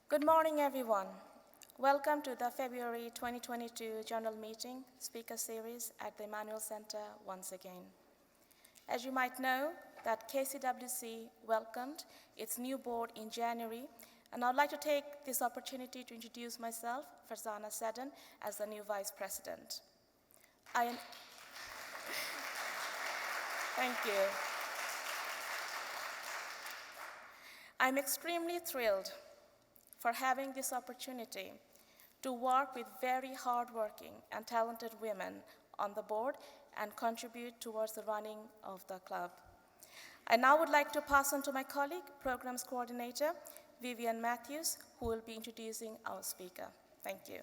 Good morning, everyone. Welcome to the February 2022 General Meeting Speaker Series at the Emmanuel Centre once again. As you might know, that KCWC welcomed its new board in January, and I'd like to take this opportunity to introduce myself, Farzana Seddon, as the new Vice President. Thank you. I'm extremely thrilled for having this opportunity to work with very hardworking and talented women on the board and contribute towards the running of the club. I now would like to pass on to my colleague, Programs Coordinator, Vivian Matthews, who will be introducing our speaker. Thank you.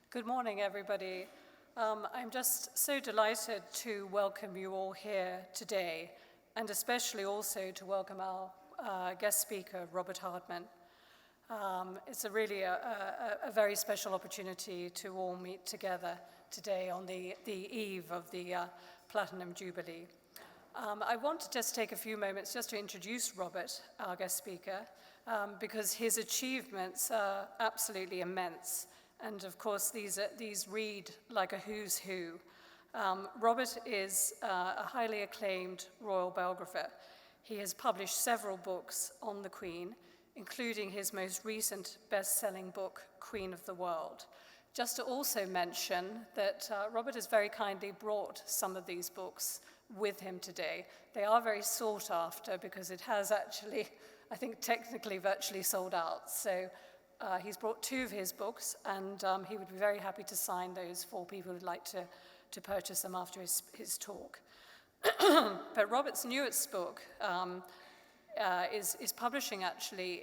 Good morning, everybody. I'm just so delighted to welcome you all here today, and especially also to welcome our guest speaker, Robert Hardman. It's really a very special opportunity to all meet together today on the eve of the Platinum Jubilee. I want to just take a few moments just to introduce Robert, our guest speaker, because his achievements are absolutely immense. And of course, these read like a who's who. Robert is a highly acclaimed royal biographer. He has published several books on the Queen, including his most recent best-selling book, Queen of the World. Just to also mention that Robert has very kindly brought some of these books with him today. They are very sought after because it has actually, I think, technically virtually sold out. So he's brought two of his books, and he would be very happy to sign those for people who'd like to purchase them after his talk. But Robert's newest book is publishing actually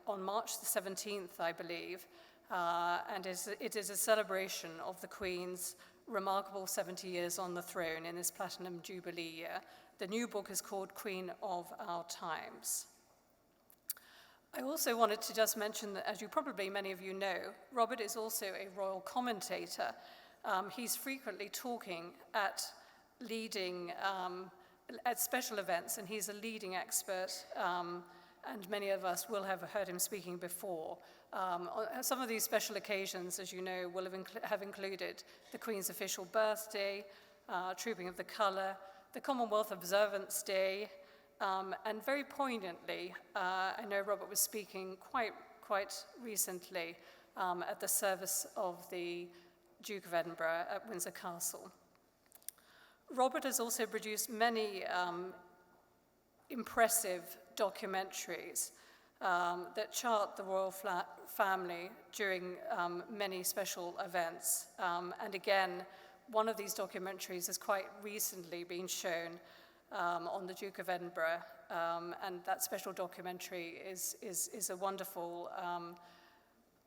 on March the 17th, I believe, and it is a celebration of the Queen's remarkable 70 years on the throne in this Platinum Jubilee year. The new book is called Queen of Our Times. I also wanted to just mention that, as you probably many of you know, Robert is also a royal commentator. He's frequently talking at special events, and he's a leading expert, and many of us will have heard him speaking before. Some of these special occasions, as you know, will have included the Queen's official birthday, Trooping of the Colour, the Commonwealth Observance Day, and very poignantly, I know Robert was speaking quite recently at the service of the Duke of Edinburgh at Windsor Castle. Robert has also produced many impressive documentaries that chart the royal family during many special events. And again, one of these documentaries has quite recently been shown on the Duke of Edinburgh, and that special documentary is a wonderful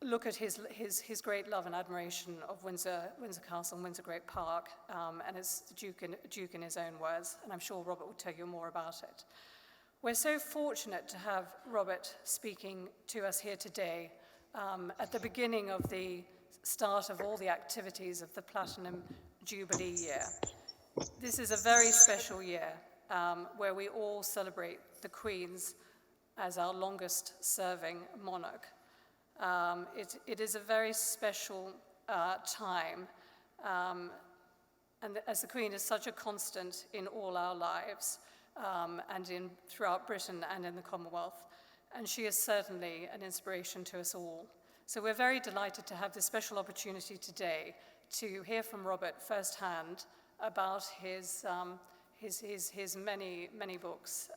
look at his great love and admiration of Windsor Castle and Windsor Great Park, and it's the Duke in his own words, and I'm sure Robert will tell you more about it. We're so fortunate to have Robert speaking to us here today at the beginning of the start of all the activities of the Platinum Jubilee year. This is a very special year where we all celebrate the Queen's as our longest serving monarch. It is a very special time, and as the Queen is such a constant in all our lives, and throughout Britain and in the Commonwealth, and she is certainly an inspiration to us all. So we're very delighted to have this special opportunity today to hear from Robert firsthand about his many books,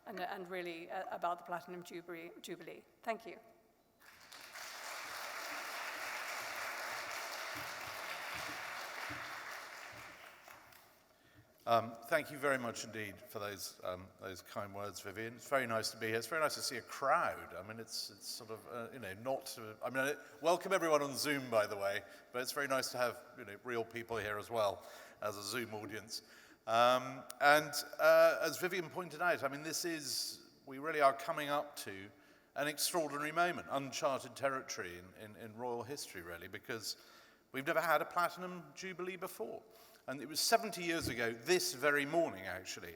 and really about the Platinum Jubilee. Thank you. Thank you very much indeed for those kind words, Vivian. It's very nice to be here. It's very nice to see a crowd. I mean, it's sort of, welcome everyone on Zoom, by the way, but it's very nice to have, real people here as well as a Zoom audience. And as Vivian pointed out, I mean, we really are coming up to an extraordinary moment, uncharted territory in royal history, really, because We've never had a platinum Jubilee before. And it was 70 years ago, this very morning actually,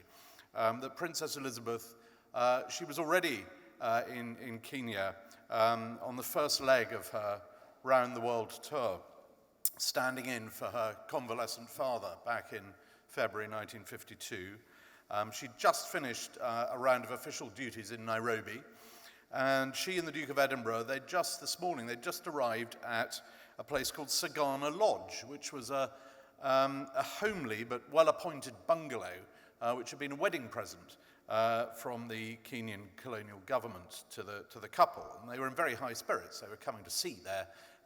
that Princess Elizabeth, she was already in Kenya on the first leg of her round the world tour, standing in for her convalescent father back in February 1952. She'd just finished a round of official duties in Nairobi, and she and the Duke of Edinburgh, this morning, they'd just arrived at a place called Sagana Lodge, which was a homely but well-appointed bungalow, which had been a wedding present from the Kenyan colonial government to the couple. And they were in very high spirits. They were coming to see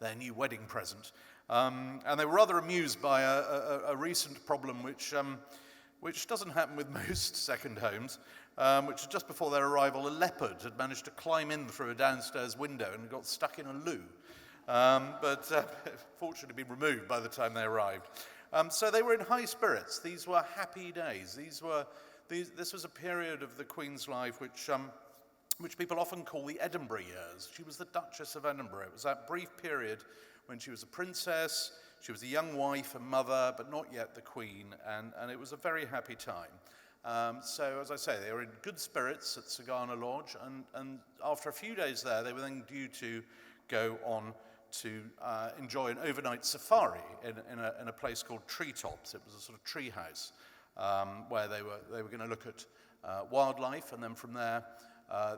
their new wedding present. And they were rather amused by a recent problem which doesn't happen with most second homes, which was just before their arrival, a leopard had managed to climb in through a downstairs window and got stuck in a loo. But fortunately been removed by the time they arrived. So they were in high spirits. These were happy days. This was a period of the Queen's life which people often call the Edinburgh years. She was the Duchess of Edinburgh. It was that brief period when she was a princess, she was a young wife and mother, but not yet the Queen, and it was a very happy time. So, as I say, they were in good spirits at Sagana Lodge, and after a few days there, they were then due to go on to enjoy an overnight safari in a place called Treetops. It was a sort of tree house where they were going to look at wildlife, and then from there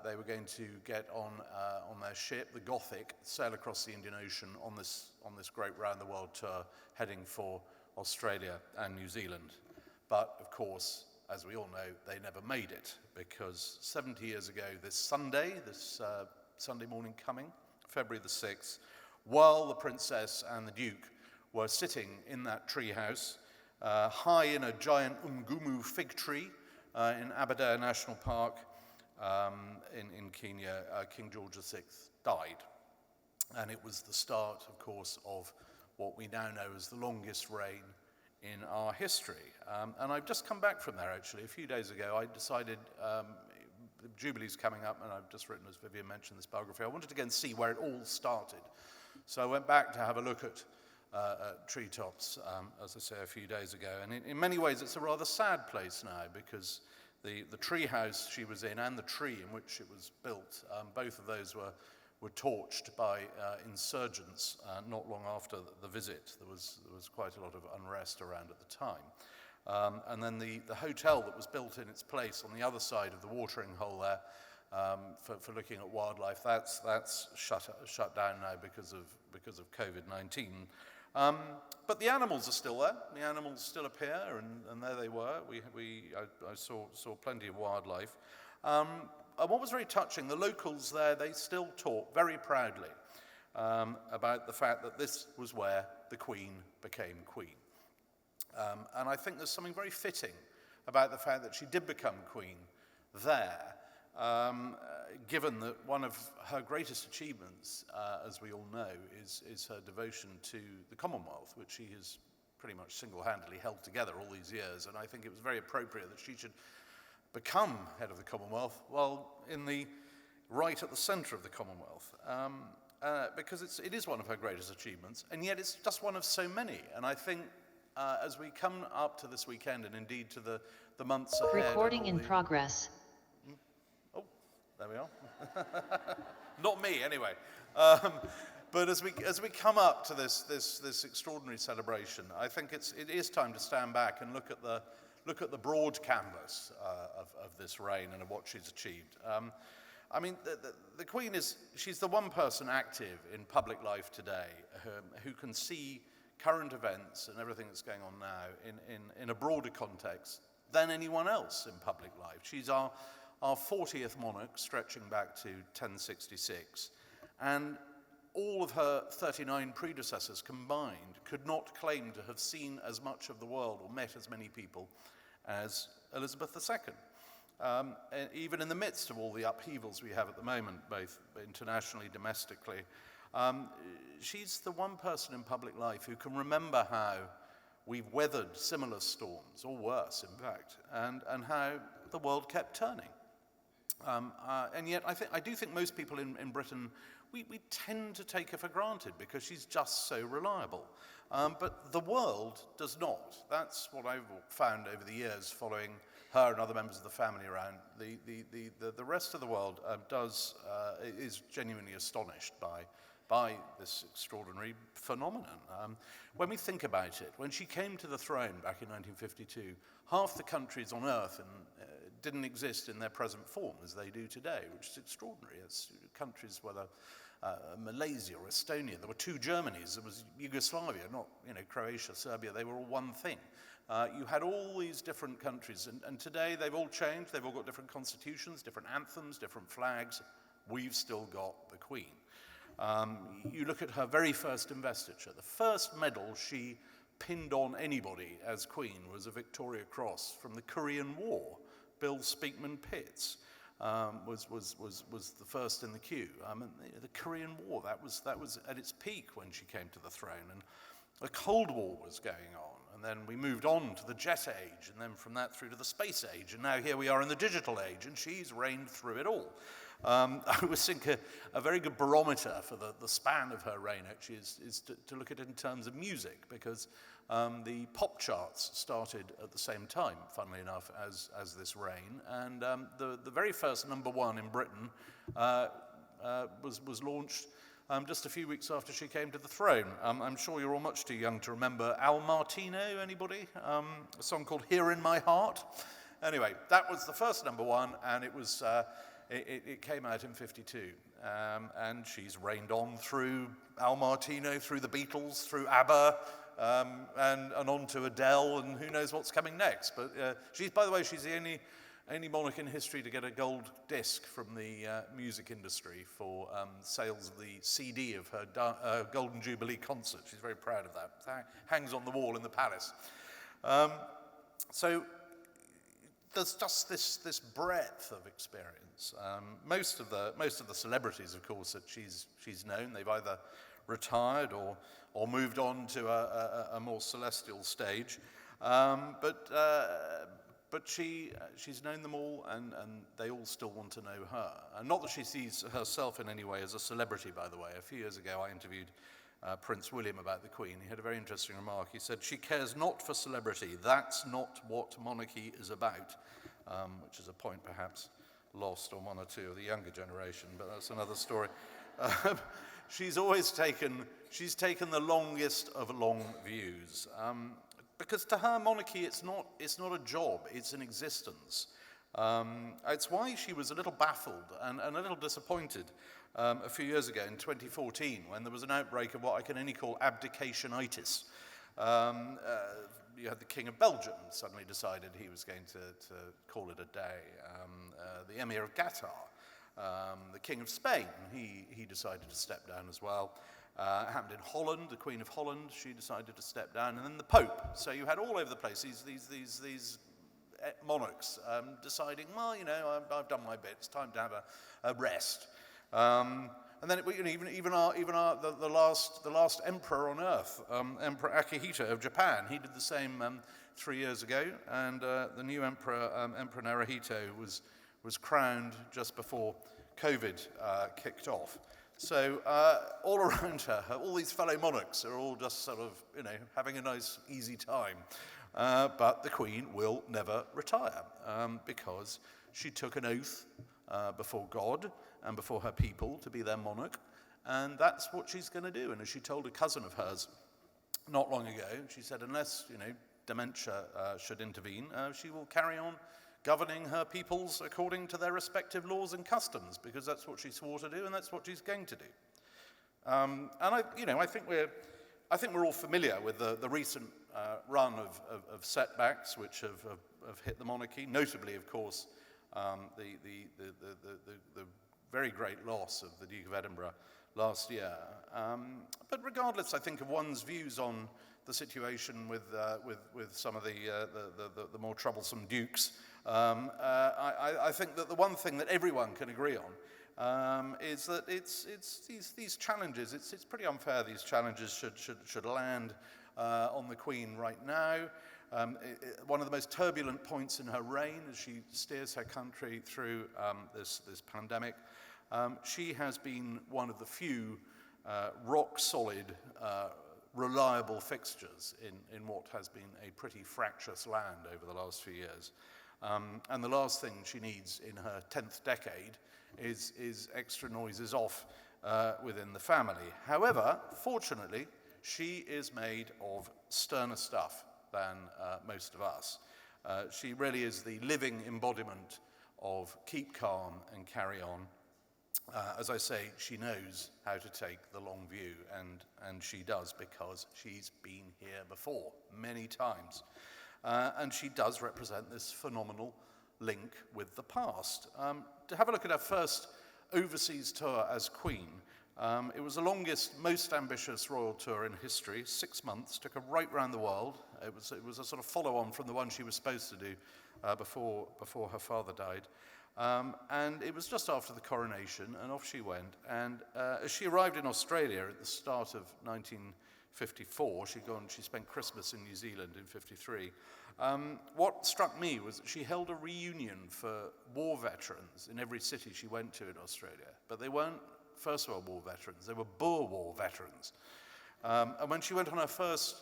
they were going to get on their ship, the Gothic, sail across the Indian Ocean on this great round-the-world tour, heading for Australia and New Zealand. But, of course, as we all know, they never made it, because 70 years ago this Sunday morning coming, February the 6th, while the Princess and the Duke were sitting in that tree house, high in a giant Ngumu fig tree in Aberdare National Park in Kenya, King George VI died. And it was the start, of course, of what we now know as the longest reign in our history. And I've just come back from there, actually. A few days ago, I decided, the Jubilee's coming up, and I've just written, as Vivian mentioned, this biography. I wanted to go and see where it all started. So I went back to have a look at Treetops, as I say, a few days ago. And in many ways, it's a rather sad place now, because the tree house she was in and the tree in which it was built, both of those were torched by insurgents not long after the visit. There was quite a lot of unrest around at the time. And then the hotel that was built in its place on the other side of the watering hole there for looking at wildlife, that's shut down now because of COVID-19. But the animals are still there. The animals still appear, and there they were. I saw plenty of wildlife. And what was very touching, the locals there, they still talk very proudly about the fact that this was where the Queen became Queen. And I think there's something very fitting about the fact that she did become Queen there, given that one of her greatest achievements, as we all know, is her devotion to the Commonwealth, which she has pretty much single-handedly held together all these years. And I think it was very appropriate that she should become head of the Commonwealth, while right at the centre of the Commonwealth, because it is one of her greatest achievements, and yet it's just one of so many. And I think as we come up to this weekend, and indeed to the months ahead... Recording in progress. Oh, there we are. Not me, anyway. But as we come up to this extraordinary celebration, I think it is time to stand back and look at the broad canvas of this reign and of what she's achieved. I mean, the Queen she's the one person active in public life today who can see current events and everything that's going on now in a broader context than anyone else in public life. She's our 40th monarch, stretching back to 1066, and all of her 39 predecessors combined could not claim to have seen as much of the world or met as many people as Elizabeth II. Even in the midst of all the upheavals we have at the moment, both internationally, domestically, she's the one person in public life who can remember how we've weathered similar storms, or worse, in fact, and how the world kept turning. And yet I do think most people in Britain we tend to take her for granted because she's just so reliable. But the world does not. That's what I've found over the years following her and other members of the family around. The rest of the world is genuinely astonished by this extraordinary phenomenon. When we think about it, when she came to the throne back in 1952, half the countries on earth didn't exist in their present form as they do today, which is extraordinary. It's countries whether Malaysia or Estonia. There were two Germanys. There was Yugoslavia, not Croatia, Serbia. They were all one thing. You had all these different countries, and today they've all changed. They've all got different constitutions, different anthems, different flags. We've still got the Queen. You look at her very first investiture. The first medal she pinned on anybody as Queen was a Victoria Cross from the Korean War. Bill Speakman Pitts was the first in the queue. The Korean War, that was at its peak when she came to the throne, and the Cold War was going on. And then we moved on to the jet age, and then from that through to the space age, and now here we are in the digital age, and she's reigned through it all. I would think a very good barometer for the span of her reign actually is to look at it in terms of music, because the pop charts started at the same time, funnily enough, as this reign, and the very first number one in Britain was launched just a few weeks after she came to the throne. I'm sure you're all much too young to remember Al Martino, anybody? A song called Here in My Heart. Anyway, that was the first number one, and it was it came out in 52. And she's reigned on through Al Martino, through the Beatles, through ABBA, and on to Adele, and who knows what's coming next. But by the way, she's the only monarch in history to get a gold disc from the music industry for sales of the CD of her Golden Jubilee concert. She's very proud of that. Hangs on the wall in the palace. So there's just this breadth of experience. Most of the celebrities, of course, that she's known, they've either retired or moved on to a more celestial stage. But she's known them all, and they all still want to know her. And not that she sees herself in any way as a celebrity, by the way. A few years ago, I interviewed Prince William about the Queen. He had a very interesting remark. He said, "She cares not for celebrity. That's not what monarchy is about," which is a point perhaps lost on one or two of the younger generation, but that's another story. She's taken the longest of long views. Because to her, monarchy, it's not a job, it's an existence. It's why she was a little baffled and a little disappointed a few years ago in 2014 when there was an outbreak of what I can only call abdicationitis. You had the King of Belgium suddenly decided he was going to call it a day. The Emir of Qatar, the King of Spain, he decided to step down as well. It happened in Holland, the Queen of Holland, she decided to step down, and then the Pope. So you had all over the place these monarchs deciding, well, I've done my bit, it's time to have a rest. And then the last emperor on earth, Emperor Akihito of Japan, he did the same 3 years ago, and the new emperor, Emperor Naruhito, was crowned just before COVID kicked off. So all around her, all these fellow monarchs are all just sort of, having a nice, easy time. But the Queen will never retire because she took an oath before God and before her people to be their monarch, and that's what she's going to do. And as she told a cousin of hers not long ago, she said, unless, dementia should intervene, she will carry on governing her peoples according to their respective laws and customs, because that's what she swore to do, and that's what she's going to do. And I think we're all familiar with the recent run of setbacks which have hit the monarchy. Notably, of course, the very great loss of the Duke of Edinburgh last year. But regardless, I think, of one's views on the situation with some of the more troublesome dukes, I think that the one thing that everyone can agree on is that it's these challenges. It's pretty unfair these challenges should land on the Queen right now. One of the most turbulent points in her reign as she steers her country through this pandemic. She has been one of the few rock-solid, reliable fixtures in what has been a pretty fractious land over the last few years. And the last thing she needs in her 10th decade is extra noises off within the family. However, fortunately, she is made of sterner stuff than most of us. She really is the living embodiment of keep calm and carry on. As I say, she knows how to take the long view, and she does because she's been here before, many times. And she does represent this phenomenal link with the past. To have a look at her first overseas tour as Queen, it was the longest, most ambitious royal tour in history, 6 months, took her right round the world. It was a sort of follow-on from the one she was supposed to do before her father died. And it was just after the coronation, and off she went. And as she arrived in Australia at the start of 1954, she spent Christmas in New Zealand in 53. What struck me was that she held a reunion for war veterans in every city she went to in Australia. But they weren't First World War veterans, they were Boer War veterans. And when she went on her first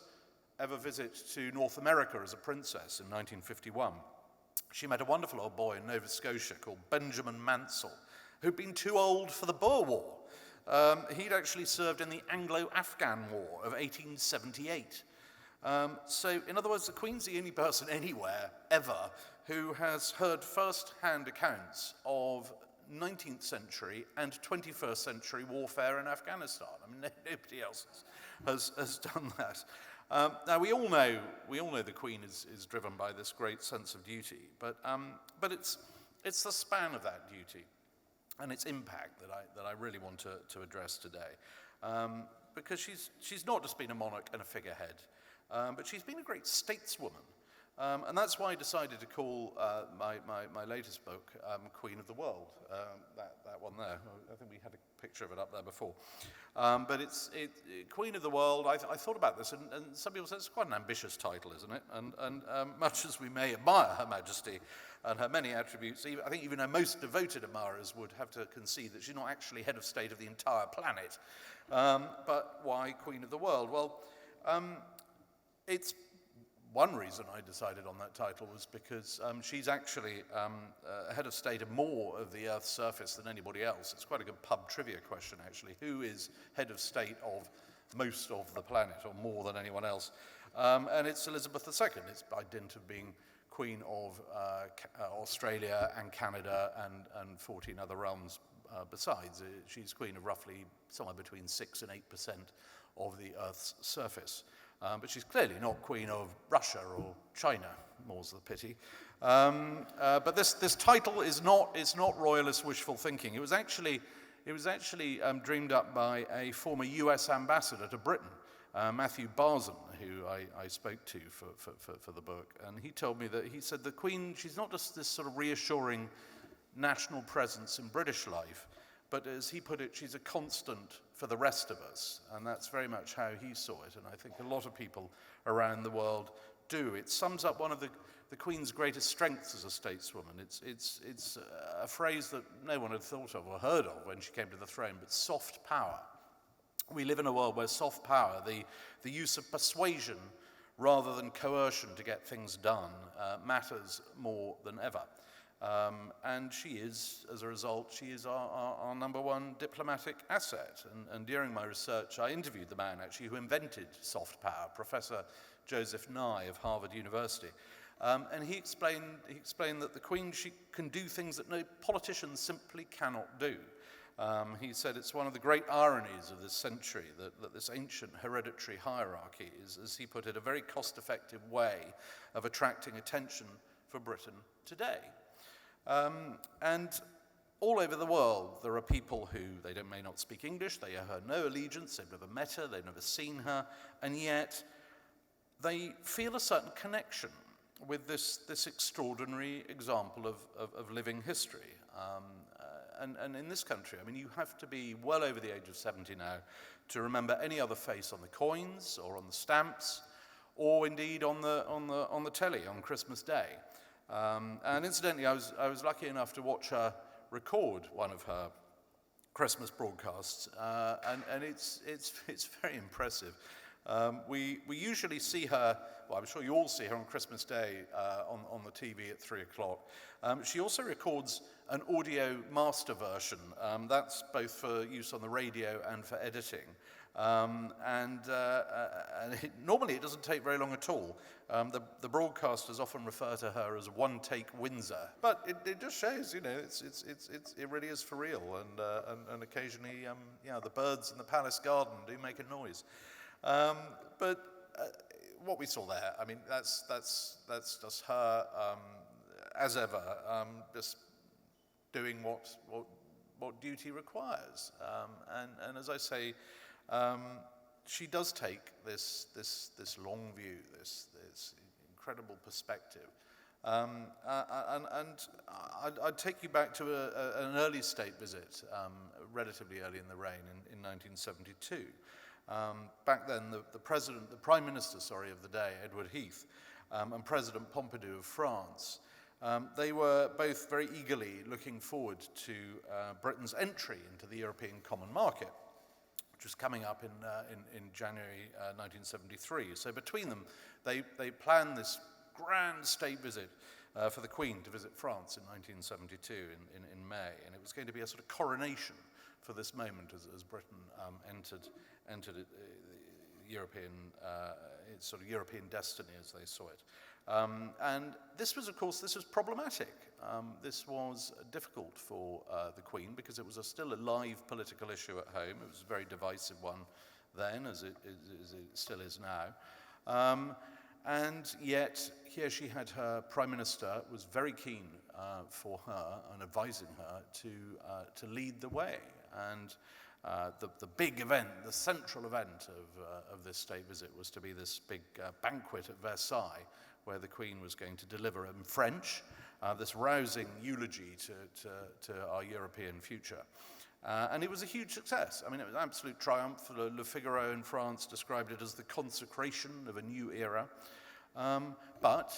ever visit to North America as a princess in 1951, she met a wonderful old boy in Nova Scotia called Benjamin Mansell, who'd been too old for the Boer War. He'd actually served in the Anglo-Afghan War of 1878. So, in other words, the Queen's the only person anywhere, ever, who has heard first-hand accounts of 19th century and 21st century warfare in Afghanistan. I mean, nobody else has done that. Now, we all know the Queen is driven by this great sense of duty, but it's the span of that duty and its impact that I really want to address today, because she's not just been a monarch and a figurehead, but she's been a great stateswoman, and that's why I decided to call my latest book Queen of the World. That one there. I think we had a picture of it up there before. But it's Queen of the World. I thought about this, and some people say it's quite an ambitious title, isn't it? And much as we may admire Her Majesty and her many attributes, I think even her most devoted admirers would have to concede that she's not actually head of state of the entire planet. But why Queen of the World? Well, it's one reason I decided on that title was because she's actually head of state of more of the Earth's surface than anybody else. It's quite a good pub trivia question, actually. Who is head of state of most of the planet, or more than anyone else? And it's Elizabeth II. It's by dint of being Queen of Australia and Canada and 14 other realms besides. She's Queen of roughly somewhere between 6 and 8% of the Earth's surface. But she's clearly not Queen of Russia or China, more's the pity. But this title is not royalist wishful thinking. It was actually dreamed up by a former U.S. ambassador to Britain, Matthew Barzan, who I spoke to for the book. And he told me that he said the Queen, she's not just this sort of reassuring national presence in British life, but as he put it, she's a constant for the rest of us. And that's very much how he saw it. And I think a lot of people around the world do. It sums up one of the Queen's greatest strengths as a stateswoman. It's a phrase that no one had thought of or heard of when she came to the throne, but soft power. We live in a world where soft power, the use of persuasion rather than coercion to get things done, matters more than ever. And she is, as a result, she is our number one diplomatic asset. And during my research, I interviewed the man, actually, who invented soft power, Professor Joseph Nye of Harvard University. And he explained that the Queen, she can do things that no politician simply cannot do. He said it's one of the great ironies of this century that this ancient hereditary hierarchy is, as he put it, a very cost-effective way of attracting attention for Britain today. And all over the world, there are people who, may not speak English, they owe her no allegiance, they've never met her, they've never seen her, and yet they feel a certain connection with this extraordinary example of living history. And in this country, I mean, you have to be well over the age of 70 now to remember any other face on the coins or on the stamps, or indeed on the telly on Christmas Day. And incidentally, I was lucky enough to watch her record one of her Christmas broadcasts, and it's very impressive. We usually see her, well, I'm sure you all see her on Christmas Day on the TV at 3 o'clock. She also records an audio master version. That's both for use on the radio and for editing. Normally it doesn't take very long at all. The broadcasters often refer to her as one-take Windsor, but it just shows, it really is for real. And occasionally, the birds in the palace garden do make a noise. But what we saw there, I mean, that's just her, as ever, just doing what duty requires. And as I say, she does take this long view, this incredible perspective. And I'd take you back to an early state visit, relatively early in the reign, in 1972. Back then, the Prime Minister of the day, Edward Heath, and President Pompidou of France, they were both very eagerly looking forward to Britain's entry into the European Common Market, which was coming up in January 1973. So between them, they planned this grand state visit for the Queen to visit France in 1972 in May, and it was going to be a sort of coronation for this moment as Britain entered European sort of European destiny as they saw it. And this was problematic. This was difficult for the Queen because it was still a live political issue at home. It was a very divisive one then, as it still is now. And yet, here she had her Prime Minister was very keen for her and advising her to lead the way. And the big event, the central event of this state visit was to be this big banquet at Versailles, where the Queen was going to deliver in French this rousing eulogy to our European future. And it was a huge success. I mean, it was an absolute triumph. Le Figaro in France described it as the consecration of a new era. But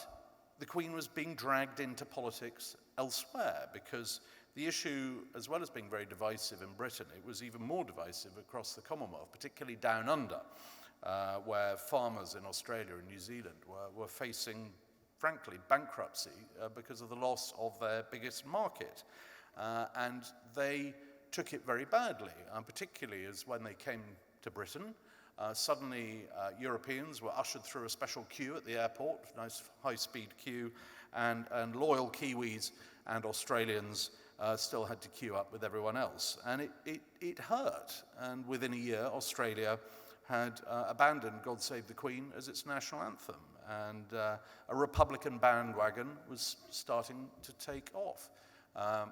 the Queen was being dragged into politics elsewhere because the issue, as well as being very divisive in Britain, it was even more divisive across the Commonwealth, particularly down under, where farmers in Australia and New Zealand were facing, frankly, bankruptcy because of the loss of their biggest market. And they took it very badly, particularly as when they came to Britain, suddenly Europeans were ushered through a special queue at the airport, nice high-speed queue, and loyal Kiwis and Australians still had to queue up with everyone else. And it hurt. And within a year, Australia had abandoned God Save the Queen as its national anthem. And a Republican bandwagon was starting to take off.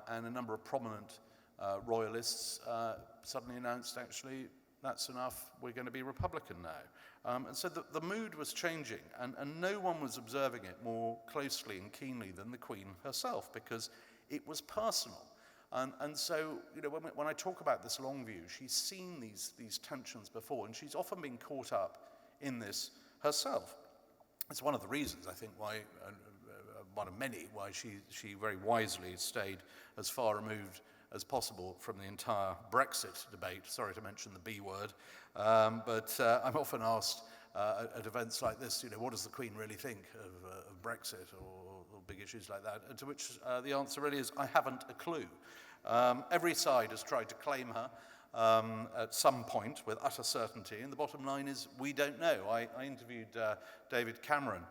And a number of prominent royalists suddenly announced, actually, that's enough, we're going to be Republican now. And so the mood was changing, and no one was observing it more closely and keenly than the Queen herself, because it was personal. And so, when I talk about this long view, she's seen these tensions before, and she's often been caught up in this herself. It's one of the reasons, I think, why, one of many, why she very wisely stayed as far removed as possible from the entire Brexit debate. Sorry to mention the B word, but I'm often asked at events like this, what does the Queen really think of Brexit or big issues like that? And to which the answer really is, I haven't a clue. Every side has tried to claim her at some point with utter certainty, and the bottom line is we don't know. I interviewed David Cameron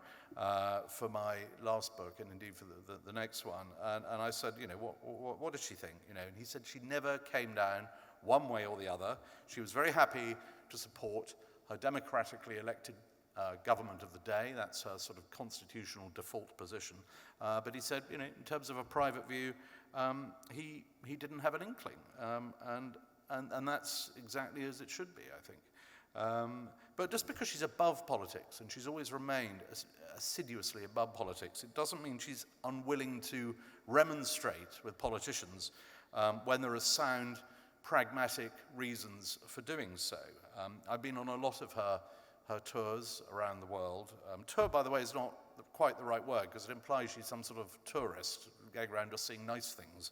for my last book, and indeed for the next one, and I said, what does she think? And he said she never came down one way or the other. She was very happy to support her democratically elected government of the day. That's her sort of constitutional default position. But he said, in terms of a private view, he didn't have an inkling, and that's exactly as it should be, I think. But just because she's above politics, and she's always remained assiduously above politics, it doesn't mean she's unwilling to remonstrate with politicians when there are sound, pragmatic reasons for doing so. I've been on a lot of her tours around the world. Tour, by the way, is not quite the right word, because it implies she's some sort of tourist going around just seeing nice things.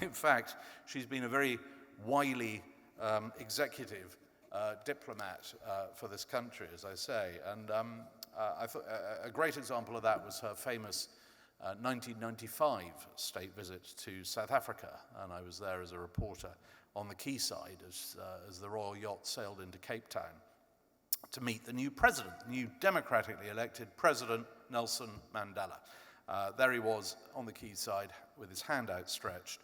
In fact, she's been a very wily executive diplomat for this country, as I say. And I thought a great example of that was her famous 1995 state visit to South Africa, and I was there as a reporter on the quayside as the royal yacht sailed into Cape Town to meet the new president, new democratically elected President Nelson Mandela. There he was on the quayside with his hand outstretched,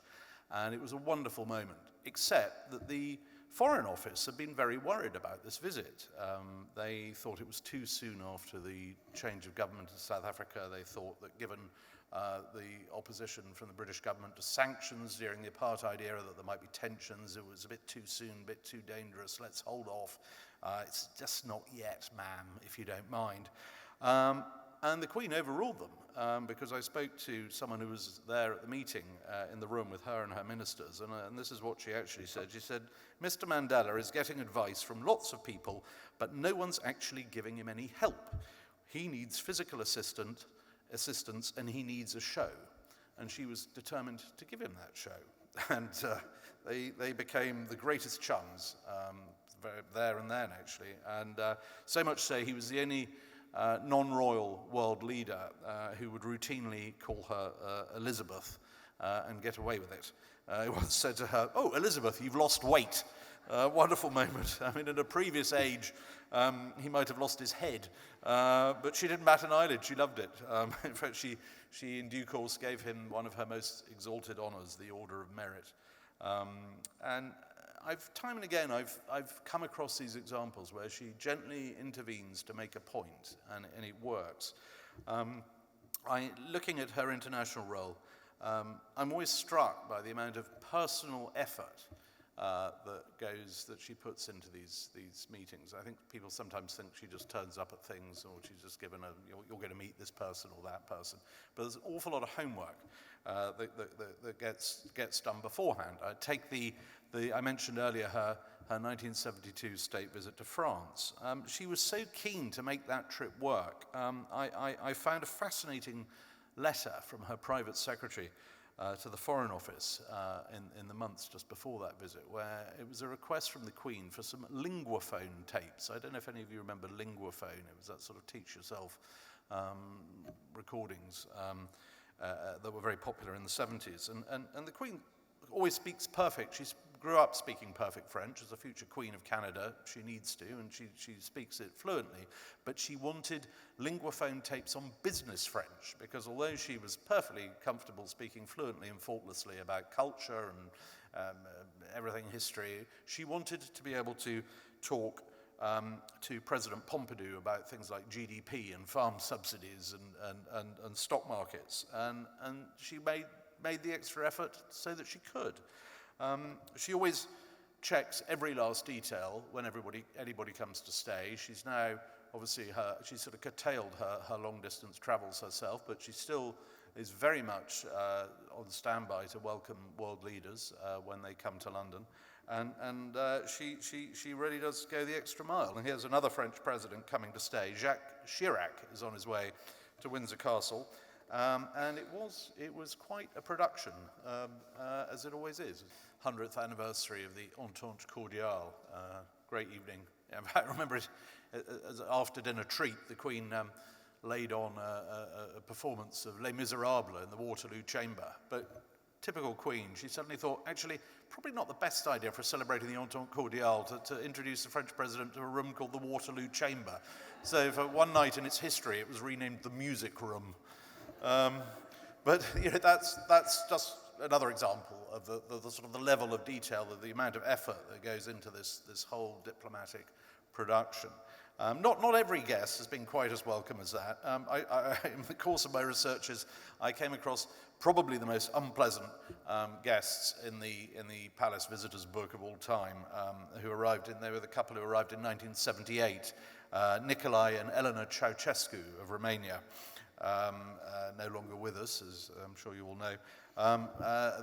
and it was a wonderful moment, except that the Foreign Office had been very worried about this visit. They thought it was too soon after the change of government in South Africa. They thought that given the opposition from the British government to sanctions during the apartheid era, that there might be tensions. It was a bit too soon, a bit too dangerous. Let's hold off. It's just not yet, ma'am, if you don't mind. And the Queen overruled them because I spoke to someone who was there at the meeting in the room with her and her ministers, and this is what she actually said. She said, "Mr. Mandela is getting advice from lots of people, but no one's actually giving him any help. He needs physical assistance and he needs a show." And she was determined to give him that show. And they became the greatest chums there and then, actually. And so much so he was the only non-royal world leader who would routinely call her Elizabeth and get away with it. He once said to her, "Oh, Elizabeth, you've lost weight." Wonderful moment. I mean, in a previous age, he might have lost his head, but she didn't bat an eyelid. She loved it. In fact, she in due course gave him one of her most exalted honors, the Order of Merit. And time and again, I've come across these examples where she gently intervenes to make a point, and it works. Looking at her international role, I'm always struck by the amount of personal effort that she puts into these meetings. I think people sometimes think she just turns up at things, or she's just given you're going to meet this person or that person. But there's an awful lot of homework that gets done beforehand. I take I mentioned earlier her 1972 state visit to France. She was so keen to make that trip work. I found a fascinating letter from her private secretary to the Foreign Office in the months just before that visit, where it was a request from the Queen for some linguaphone tapes. I don't know if any of you remember linguaphone. It was that sort of teach-yourself recordings that were very popular in the 70s. And the Queen always speaks perfect. She grew up speaking perfect French. As a future Queen of Canada, she needs to, and she speaks it fluently. But she wanted linguaphone tapes on business French, because although she was perfectly comfortable speaking fluently and faultlessly about culture and everything history, she wanted to be able to talk to President Pompidou about things like GDP and farm subsidies and stock markets. And she made the extra effort so that she could. She always checks every last detail when anybody comes to stay. She's now, obviously, she's sort of curtailed her long-distance travels herself, but she still is very much on standby to welcome world leaders when they come to London. And she really does go the extra mile. And here's another French president coming to stay. Jacques Chirac is on his way to Windsor Castle. And it was quite a production, as it always is. 100th anniversary of the Entente Cordiale, great evening. In fact, I remember it as after dinner treat, the Queen laid on a performance of Les Miserables in the Waterloo Chamber. But typical Queen, she suddenly thought, actually, probably not the best idea for celebrating the Entente Cordiale to introduce the French president to a room called the Waterloo Chamber. So for one night in its history, it was renamed the Music Room. But that's just another example of the sort of the level of detail, the amount of effort that goes into this whole diplomatic production. Not every guest has been quite as welcome as that. In the course of my researches, I came across probably the most unpleasant guests in the Palace Visitors Book of all time, they were the couple who arrived in 1978, Nicolae and Elena Ceausescu of Romania. No longer with us, as I'm sure you all know.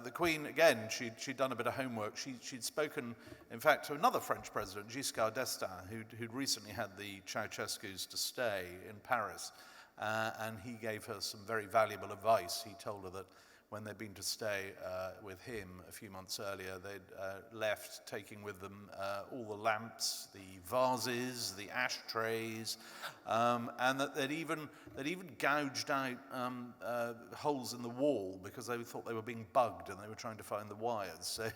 The Queen, again, she'd done a bit of homework. She'd spoken, in fact, to another French president, Giscard d'Estaing, who'd recently had the Ceausescus to stay in Paris. And he gave her some very valuable advice. He told her that when they'd been to stay with him a few months earlier, they'd left taking with them all the lamps, the vases, the ashtrays, and that they'd even gouged out holes in the wall because they thought they were being bugged and they were trying to find the wires. So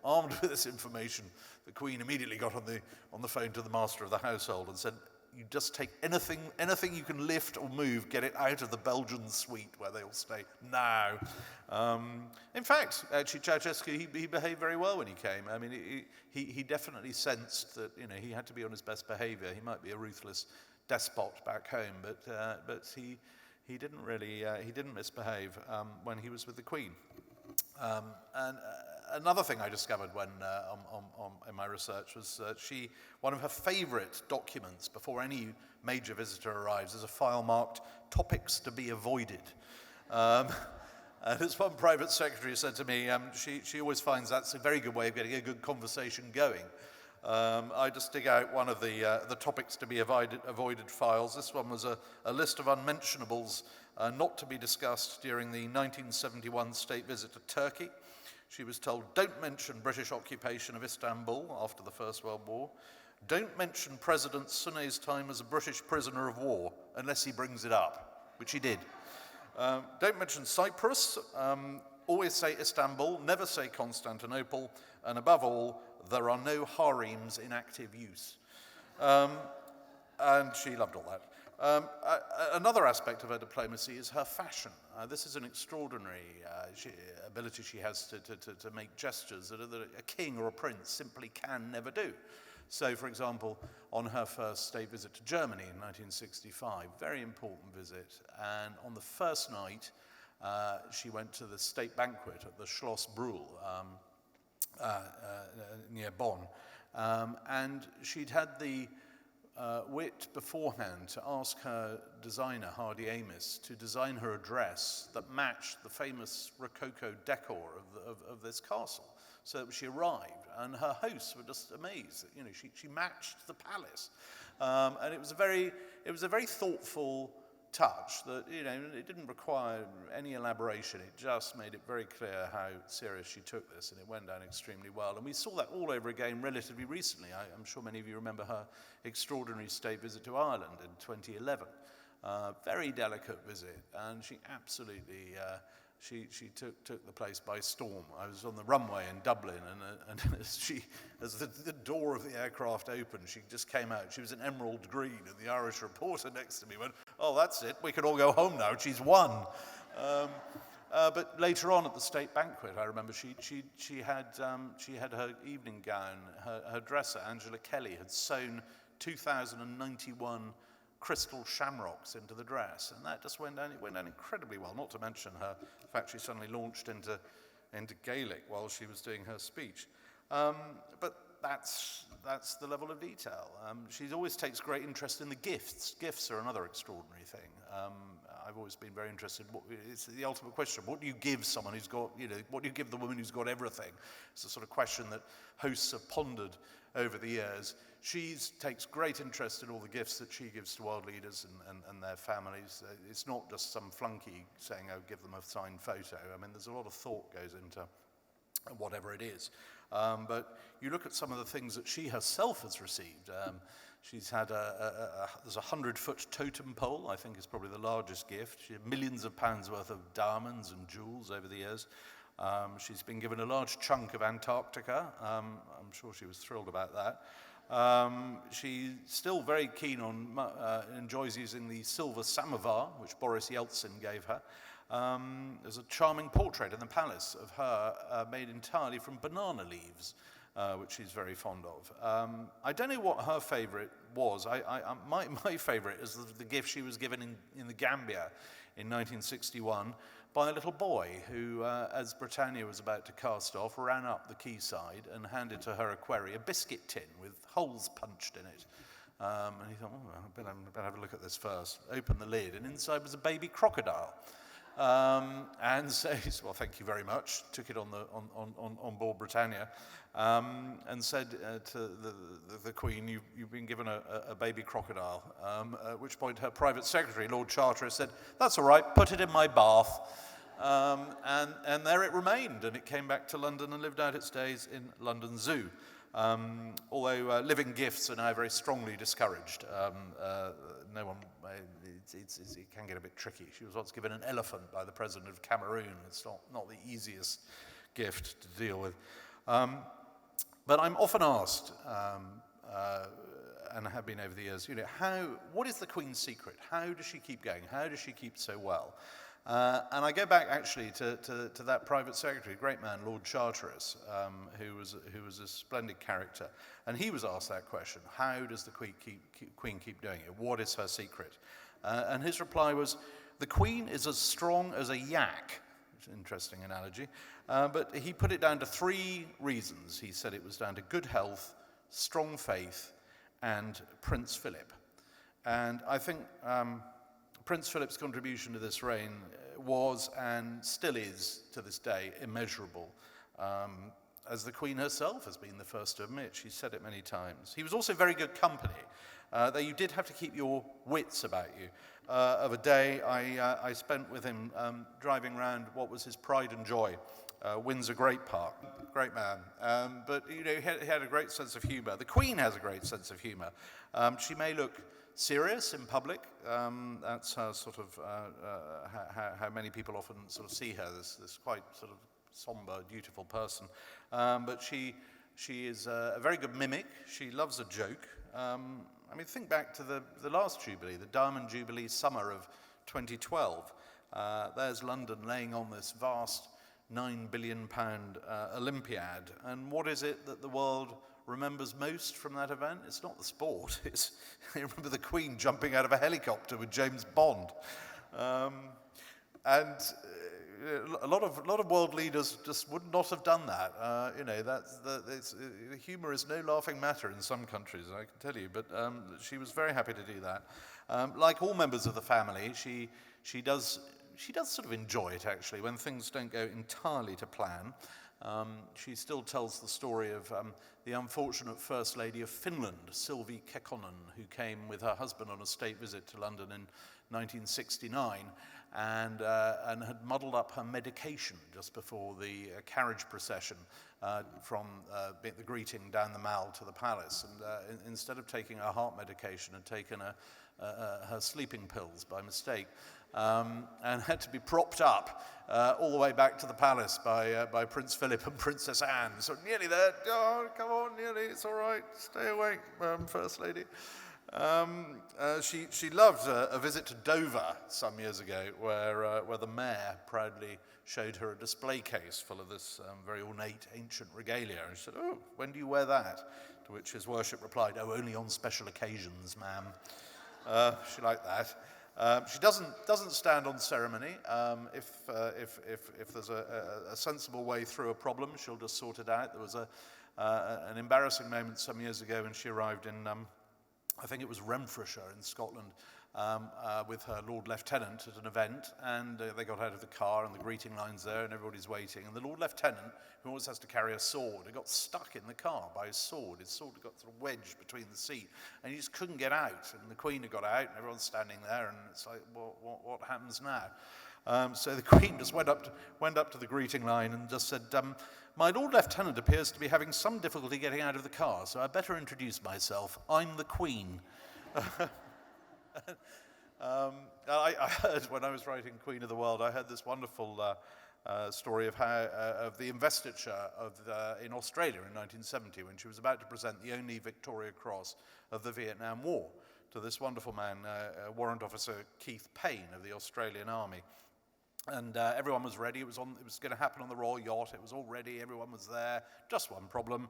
armed with this information, the Queen immediately got on the phone to the master of the household and said, you just take anything you can lift or move, get it out of the Belgian suite where they all stay now. In fact, actually, Ceausescu, he behaved very well when he came. I mean, he definitely sensed that, you know, he had to be on his best behavior. He might be a ruthless despot back home, but he didn't really, he didn't misbehave when he was with the Queen. And another thing I discovered when in my research was one of her favourite documents before any major visitor arrives is a file marked "Topics to be avoided." And as one private secretary said to me, she always finds that's a very good way of getting a good conversation going. I just dig out one of the topics to be avoided files. This one was a list of unmentionables not to be discussed during the 1971 state visit to Turkey. She was told, don't mention British occupation of Istanbul after the First World War. Don't mention President Sunay's time as a British prisoner of war unless he brings it up, which he did. Don't mention Cyprus. Always say Istanbul, never say Constantinople, and above all, there are no harems in active use. And she loved all that. Another aspect of her diplomacy is her fashion. This is an extraordinary ability she has to make gestures that a king or a prince simply can never do. So, for example, on her first state visit to Germany in 1965, very important visit, and on the first night, she went to the state banquet at the Schloss Brühl near Bonn, and she'd had the wit beforehand to ask her designer, Hardy Amis, to design her a dress that matched the famous Rococo decor of this castle. So she arrived, and her hosts were just amazed that, you know, she matched the palace, and it was a very thoughtful touch that, you know, it didn't require any elaboration. It just made it very clear how serious she took this, and it went down extremely well. And we saw that all over again relatively recently. I'm sure many of you remember her extraordinary state visit to Ireland in 2011. Very delicate visit, and she absolutely she took the place by storm. I was on the runway in Dublin, and as the door of the aircraft opened, she just came out. She was in emerald green, and the Irish reporter next to me went, "Oh, that's it. We can all go home now. She's won." But later on at the state banquet, I remember she had her evening gown. Her dresser, Angela Kelly, had sewn 2,091 crystal shamrocks into the dress, and that just went down. It went down incredibly well. Not to mention the fact she suddenly launched into Gaelic while she was doing her speech. But that's the level of detail. She always takes great interest in the gifts. Gifts are another extraordinary thing. I've always been very interested. It's the ultimate question. What do you give someone who's got, you know, what do you give the woman who's got everything? It's the sort of question that hosts have pondered over the years. She takes great interest in all the gifts that she gives to world leaders and their families. It's not just some flunky saying, oh, give them a signed photo. I mean, there's a lot of thought goes into whatever it is. But you look at some of the things that she herself has received. She's had there's a 100-foot totem pole, I think is probably the largest gift. She had millions of pounds worth of diamonds and jewels over the years. She's been given a large chunk of Antarctica. I'm sure she was thrilled about that. She's still very keen on, enjoys using the silver samovar, which Boris Yeltsin gave her. There's a charming portrait in the palace of her made entirely from banana leaves, which she's very fond of. I don't know what her favourite was. My favourite is the gift she was given in the Gambia in 1961 by a little boy who, as Britannia was about to cast off, ran up the quayside and handed to her equerry a biscuit tin with holes punched in it. And he thought, oh, I better have a look at this first. Opened the lid, and inside was a baby crocodile. And says, well, thank you very much. Took it on board Britannia, and said to the Queen, you've been given a baby crocodile. At which point her private secretary, Lord Charteris, said, that's all right, put it in my bath. And there it remained, and it came back to London and lived out its days in London Zoo. Although living gifts are now very strongly discouraged. No one, it can get a bit tricky. She was once given an elephant by the president of Cameroon. It's not the easiest gift to deal with. But I'm often asked, and have been over the years, what is the Queen's secret? How does she keep going? How does she keep so well? And I go back actually to that private secretary, great man, Lord Charteris, who was a splendid character. And he was asked that question, how does the Queen keep doing it? What is her secret? And his reply was, the Queen is as strong as a yak. Which is an interesting analogy. But he put it down to 3 reasons. He said it was down to good health, strong faith, and Prince Philip. And I think Prince Philip's contribution to this reign was and still is to this day immeasurable, as the Queen herself has been the first to admit. She said it many times. He was also very good company, though you did have to keep your wits about you. Of a day I spent with him driving around what was his pride and joy, Windsor Great Park. Great man. But he had a great sense of humour. The Queen has a great sense of humour. She may look serious in public. That's her sort of how many people often sort of see her, this quite sort of somber, dutiful person. But she is a very good mimic. She loves a joke. I mean, think back to the last Jubilee, the Diamond Jubilee summer of 2012. There's London laying on this vast £9 billion Olympiad. And what is it that the world remembers most from that event? It's not the sport. It's they remember the Queen jumping out of a helicopter with James Bond. And a lot of world leaders just would not have done that. Humour is no laughing matter in some countries, I can tell you. But she was very happy to do that. Like all members of the family, she does sort of enjoy it, actually, when things don't go entirely to plan. She still tells the story of the unfortunate First Lady of Finland, Sylvie Kekkonen, who came with her husband on a state visit to London in 1969 and had muddled up her medication just before the carriage procession from the greeting down the Mall to the palace. And instead of taking her heart medication, had taken her sleeping pills by mistake. And had to be propped up all the way back to the palace by Prince Philip and Princess Anne. So nearly there. Oh, come on, nearly. It's all right. Stay awake, First Lady. She loved a visit to Dover some years ago, where the mayor proudly showed her a display case full of this very ornate ancient regalia. And she said, "Oh, when do you wear that?" To which his worship replied, "Oh, only on special occasions, ma'am." She liked that. She doesn't stand on ceremony. If there's a sensible way through a problem, she'll just sort it out. There was an embarrassing moment some years ago when she arrived in, I think it was Renfrewshire in Scotland, with her Lord Lieutenant at an event, and they got out of the car and the greeting line's there and everybody's waiting, and the Lord Lieutenant, who always has to carry a sword, had got stuck in the car by his sword. His sword had got sort of wedged between the seat and he just couldn't get out, and the Queen had got out and everyone's standing there, and it's like, what happens now? So the Queen just went up to the greeting line and just said, "My Lord Lieutenant appears to be having some difficulty getting out of the car, so I better introduce myself. I'm the Queen." I heard, when I was writing Queen of the World, I heard this wonderful story of the investiture in Australia in 1970, when she was about to present the only Victoria Cross of the Vietnam War to this wonderful man, Warrant Officer Keith Payne of the Australian Army. And everyone was ready. It was going to happen on the Royal Yacht. It was all ready. Everyone was there. Just one problem: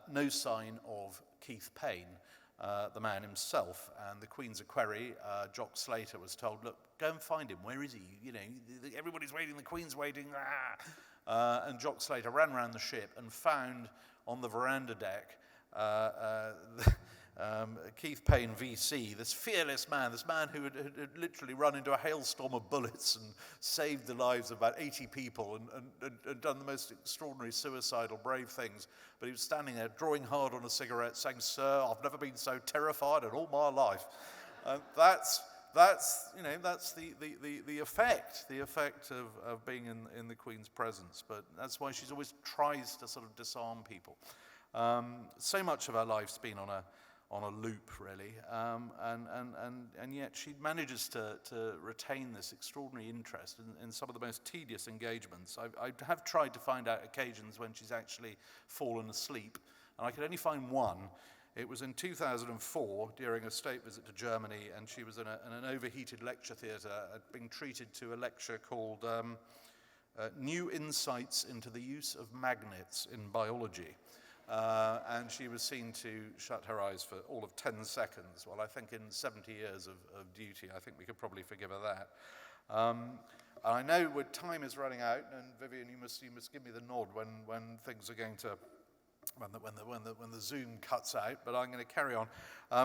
no sign of Keith Payne, the man himself. And the Queen's equerry, Jock Slater, was told, "Look, go and find him. Where is he? Everybody's waiting. The Queen's waiting." And Jock Slater ran around the ship and found on the veranda deck Keith Payne VC, this fearless man, who had literally run into a hailstorm of bullets and saved the lives of about 80 people and done the most extraordinary suicidal, brave things. But he was standing there drawing hard on a cigarette saying, "Sir, I've never been so terrified in all my life." That's that's the effect of being in the Queen's presence. But that's why she's always tries to sort of disarm people. So much of her life's been on a loop, really, and yet she manages to retain this extraordinary interest in some of the most tedious engagements. I have tried to find out occasions when she's actually fallen asleep, and I could only find one. It was in 2004 during a state visit to Germany, and she was in an overheated lecture theatre being treated to a lecture called New Insights into the Use of Magnets in Biology. And she was seen to shut her eyes for all of 10 seconds. Well, I think in 70 years of duty, I think we could probably forgive her that. I know time is running out, and Vivian, you must give me the nod when things are going to, when the Zoom cuts out. But I'm going to carry on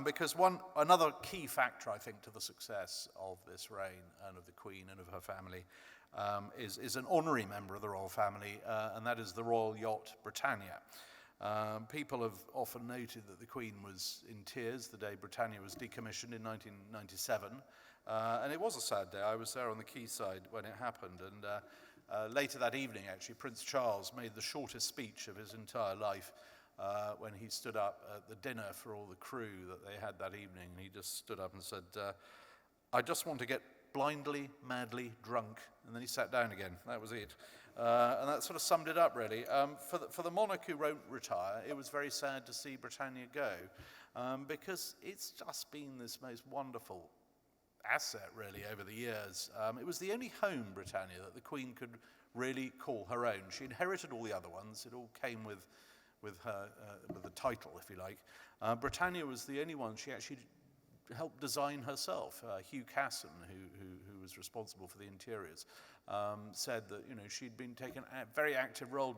because another key factor, I think, to the success of this reign and of the Queen and of her family is an honorary member of the royal family, and that is the royal yacht Britannia. People have often noted that the Queen was in tears the day Britannia was decommissioned in 1997, and it was a sad day. I was there on the quayside when it happened, and later that evening, actually, Prince Charles made the shortest speech of his entire life when he stood up at the dinner for all the crew that they had that evening, and he just stood up and said, "I just want to get blindly, madly drunk," and then he sat down again. That was it. And that sort of summed it up, really. For the monarch who won't retire, it was very sad to see Britannia go, because it's just been this most wonderful asset, really, over the years. It was the only home, Britannia, that the Queen could really call her own. She inherited all the other ones. It all came with her, with the title, if you like. Britannia was the only one she actually helped design herself. Hugh Casson, who was responsible for the interiors, said that she'd been taking a very active role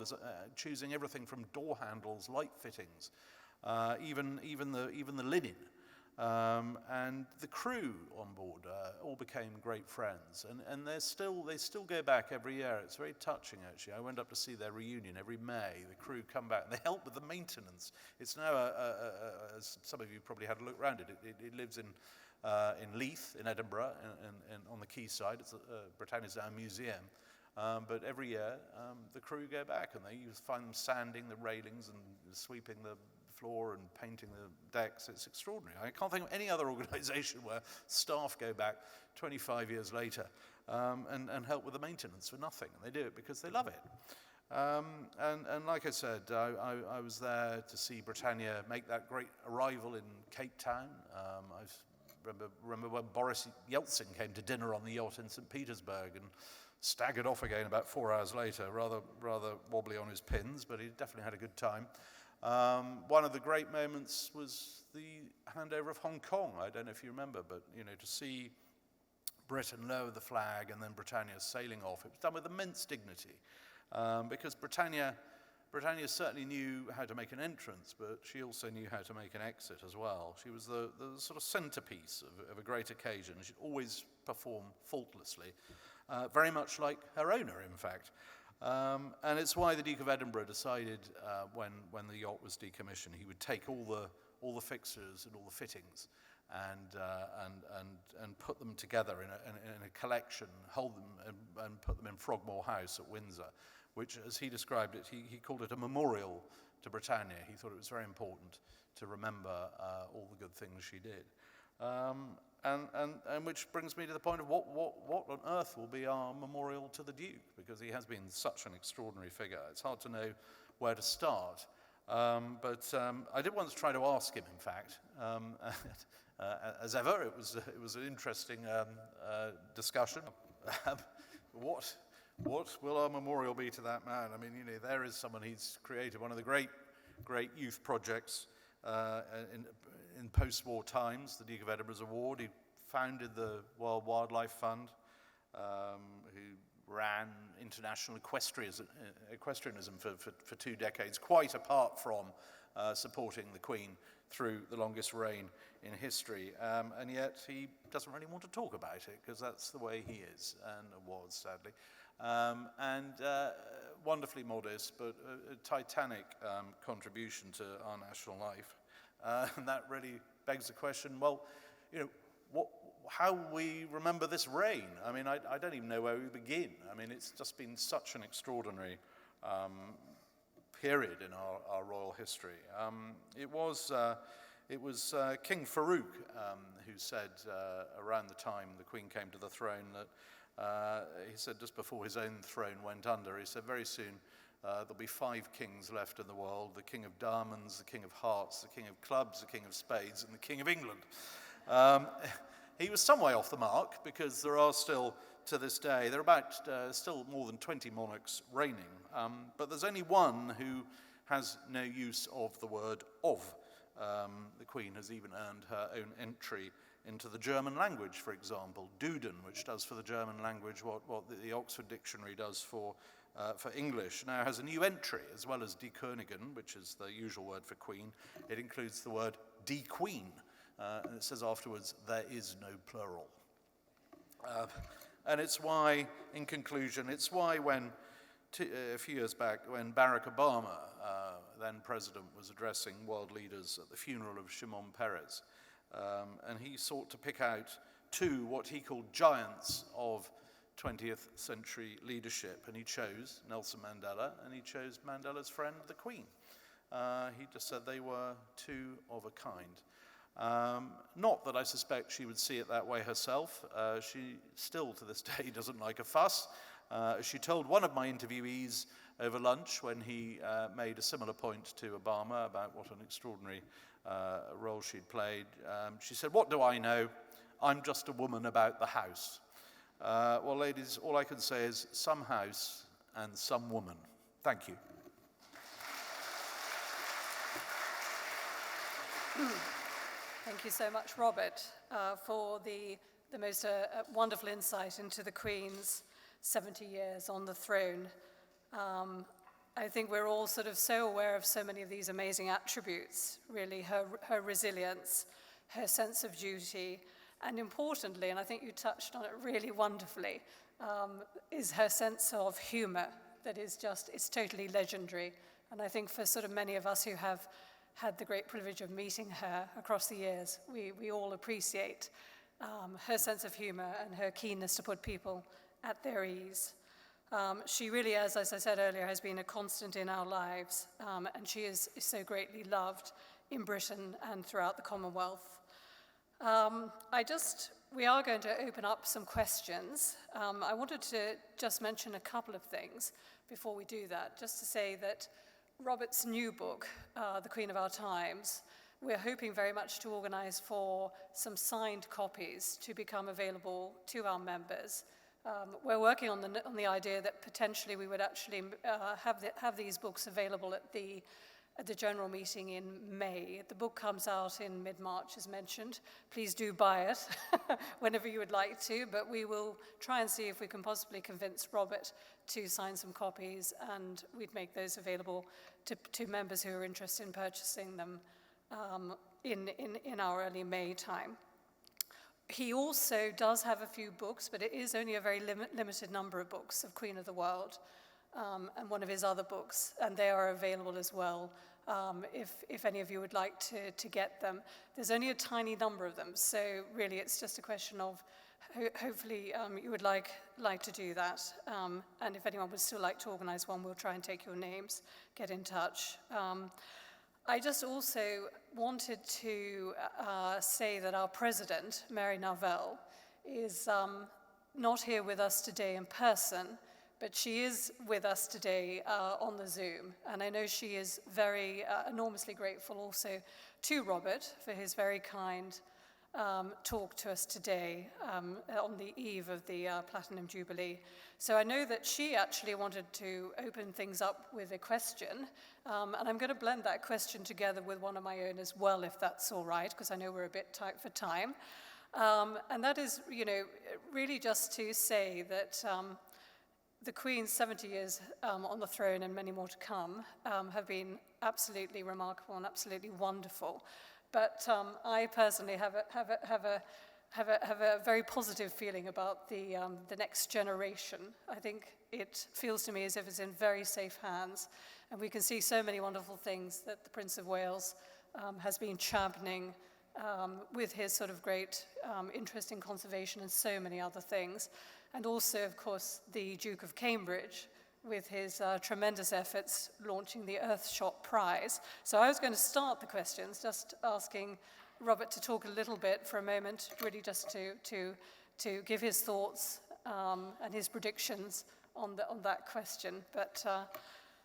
choosing everything from door handles, light fittings, even the linen, and the crew on board all became great friends, and they still go back every year. It's very touching, actually. I went up to see their reunion every May. The crew come back and they help with the maintenance. It's now as some of you probably had a look around it. It lives in Leith in Edinburgh, and on the quayside. It's Britannia's now museum. But every year, the crew go back and you find them sanding the railings and sweeping the floor and painting the decks. It's extraordinary. I can't think of any other organisation where staff go back 25 years later and help with the maintenance for nothing. And they do it because they love it. And like I said, I was there to see Britannia make that great arrival in Cape Town. I remember when Boris Yeltsin came to dinner on the yacht in St. Petersburg and staggered off again about 4 hours later, rather wobbly on his pins, but he definitely had a good time. One of the great moments was the handover of Hong Kong. I don't know if you remember, but to see Britain lower the flag and then Britannia sailing off, it was done with immense dignity, because Britannia certainly knew how to make an entrance, but she also knew how to make an exit as well. She was the sort of centerpiece of a great occasion. She'd always perform faultlessly, very much like her owner, in fact. And it's why the Duke of Edinburgh decided, when the yacht was decommissioned, he would take all the fixtures and all the fittings and put them together in a collection, hold them and put them in Frogmore House at Windsor, which, as he described it, he called it a memorial to Britannia. He thought it was very important to remember all the good things she did. And which brings me to the point of what on earth will be our memorial to the Duke, because he has been such an extraordinary figure. It's hard to know where to start. But I did once try to ask him, in fact. As ever, it was an interesting discussion. What will our memorial be to that man? I mean, there is someone. He's created one of the great youth projects in post-war times, the Duke of Edinburgh's Award. He founded the World Wildlife Fund, who ran international equestrianism for 2 decades, quite apart from supporting the Queen through the longest reign in history. And yet he doesn't really want to talk about it, because that's the way he is, and was, sadly. Wonderfully modest, but a titanic contribution to our national life. And that really begs the question, well, how we remember this reign. I mean, I don't even know where we begin. I mean, it's just been such an extraordinary period in our royal history. It was King Farouk who said around the time the Queen came to the throne that he said just before his own throne went under, he said very soon there'll be 5 kings left in the world: the King of Diamonds, the King of Hearts, the King of Clubs, the King of Spades, and the King of England. He was some way off the mark, because there are still, to this day, there are about still more than 20 monarchs reigning, but there's only one who has no use of the word of. The Queen has even earned her own entry into the German language, for example. Duden, which does for the German language what the Oxford Dictionary does for English, now has a new entry, as well as die Königin, which is the usual word for Queen. It includes the word die Queen, and it says afterwards, there is no plural. And it's why, in conclusion, it's why when a few years back, when Barack Obama, then president, was addressing world leaders at the funeral of Shimon Peres, and he sought to pick out 2 what he called giants of 20th century leadership, and he chose Nelson Mandela, and he chose Mandela's friend, the Queen. He just said they were 2 of a kind. Not that I suspect she would see it that way herself. She still, to this day, doesn't like a fuss. She told one of my interviewees over lunch, when he made a similar point to Obama about what an extraordinary role she'd played, she said, "What do I know? I'm just a woman about the house." Well, ladies, all I can say is some house and some woman. Thank you. Thank you so much, Robert, for the most wonderful insight into the Queen's 70 years on the throne. I think we're all sort of so aware of so many of these amazing attributes, really, her resilience, her sense of duty, and importantly, and I think you touched on it really wonderfully, is her sense of humor that is just, it's totally legendary. And I think for sort of many of us who have had the great privilege of meeting her across the years, we all appreciate her sense of humor and her keenness to put people at their ease. She really, as I said earlier, has been a constant in our lives, and she is so greatly loved in Britain and throughout the Commonwealth. We are going to open up some questions. I wanted to just mention a couple of things before we do that, just to say that Robert's new book, The Queen of Our Times, we're hoping very much to organize for some signed copies to become available to our members. We're working on the idea that potentially we would actually have these books available at the general meeting in May. The book comes out in mid-March, as mentioned. Please do buy it whenever you would like to, but we will try and see if we can possibly convince Robert to sign some copies, and we'd make those available to members who are interested in purchasing them in our early May time. He also does have a few books, but it is only a very limited number of books of Queen of the World, and one of his other books, and they are available as well if any of you would like to get them. There's only a tiny number of them, so really it's just a question of hopefully you would like to do that, and if anyone would still like to organize one, we'll try and take your names, get in touch. I just also wanted to say that our president, Mary Narvell, is not here with us today in person, but she is with us today on the Zoom. And I know she is very enormously grateful also to Robert for his very kind talk to us today on the eve of the Platinum Jubilee. So I know that she actually wanted to open things up with a question, and I'm going to blend that question together with one of my own as well, if that's all right, because I know we're a bit tight for time. And that is, really just to say that the Queen's 70 years on the throne and many more to come have been absolutely remarkable and absolutely wonderful. But I personally have a very positive feeling about the next generation. I think it feels to me as if it's in very safe hands, and we can see so many wonderful things that the Prince of Wales has been championing with his sort of great interest in conservation and so many other things. And also, of course, the Duke of Cambridge, with his tremendous efforts launching the Earthshot Prize. So I was going to start the questions just asking Robert to talk a little bit for a moment, really just to give his thoughts and his predictions on that question. But,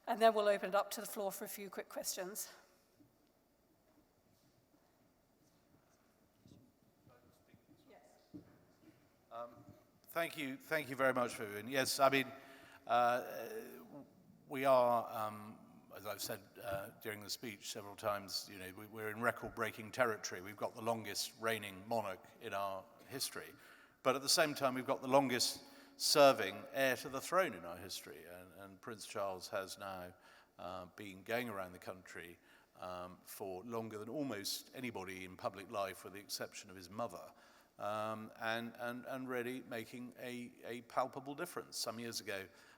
and then we'll open it up to the floor for a few quick questions. Thank you very much, Vivian. Yes, I mean, we are, as I've said during the speech several times, you know, we're in record-breaking territory. We've got the longest reigning monarch in our history, but at the same time, we've got the longest serving heir to the throne in our history, and Prince Charles has now been going around the country for longer than almost anybody in public life, with the exception of his mother. And really making a palpable difference. Some years ago,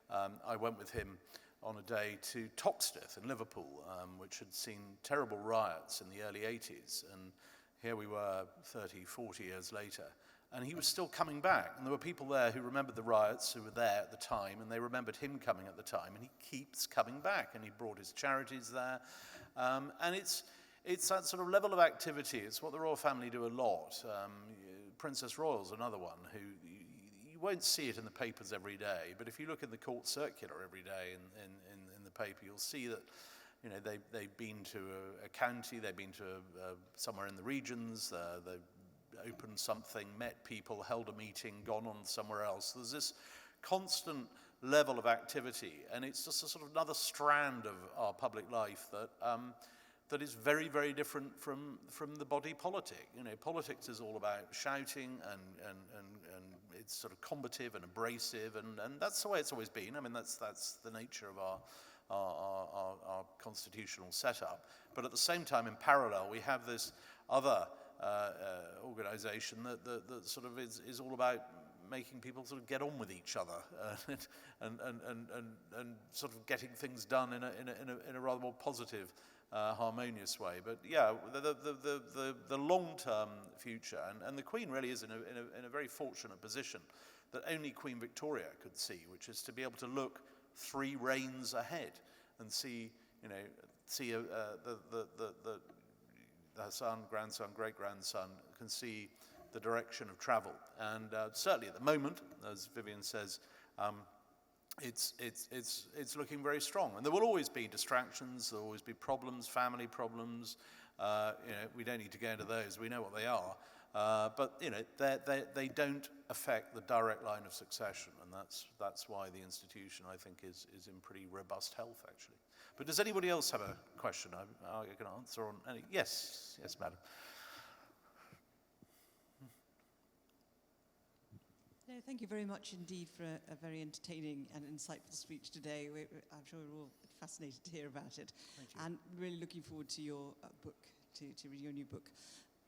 I went with him on a day to Toxteth in Liverpool, which had seen terrible riots in the early 80s. And here we were 30, 40 years later, and he was still coming back. And there were people there who remembered the riots, who were there at the time, and they remembered him coming at the time, and he keeps coming back, and he brought his charities there. And it's that sort of level of activity. It's what the royal family do a lot. Princess Royal's another one who you won't see it in the papers every day, but if you look in the court circular every day in the paper, you'll see that, you know, they've been to a county, they've been to somewhere in the regions, they've opened something, met people, held a meeting, gone on somewhere else. There's this constant level of activity, and it's just a sort of another strand of our public life that is very, very different from the body politic. You know, politics is all about shouting and it's sort of combative and abrasive, and that's the way it's always been. I mean, that's the nature of our constitutional setup. But at the same time, in parallel, we have this other organization that sort of is all about making people sort of get on with each other and sort of getting things done in a rather more positive, harmonious way. But yeah, the long-term future, and the Queen really is in a very fortunate position that only Queen Victoria could see, which is to be able to look 3 reigns ahead and see, you know, her son, grandson, great-grandson can see the direction of travel. And certainly at the moment, as Vivian says, it's looking very strong. And there will always be distractions, there will always be problems, family problems. You know, we don't need to go into those, we know what they are. But you know, they don't affect the direct line of succession, and that's why the institution, I think, is in pretty robust health, actually. But does anybody else have a question I can answer on any? Yes, madam. No, thank you very much indeed for a very entertaining and insightful speech today. I'm sure we're all fascinated to hear about it. Thank you. And really looking forward to your book, to read your new book.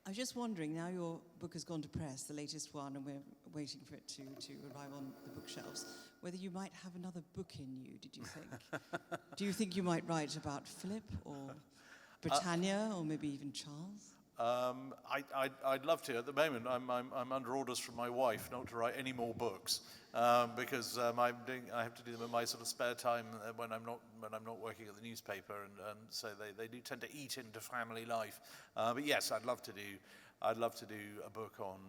I was just wondering, now your book has gone to press, the latest one, and we're waiting for it to arrive on the bookshelves, whether you might have another book in you, did you think? Do you think you might write about Philip or Britannia or maybe even Charles? I'd love to. At the moment, I'm under orders from my wife not to write any more books because I have to do them in my sort of spare time when I'm not working at the newspaper, and so they do tend to eat into family life. But yes, I'd love to do a book on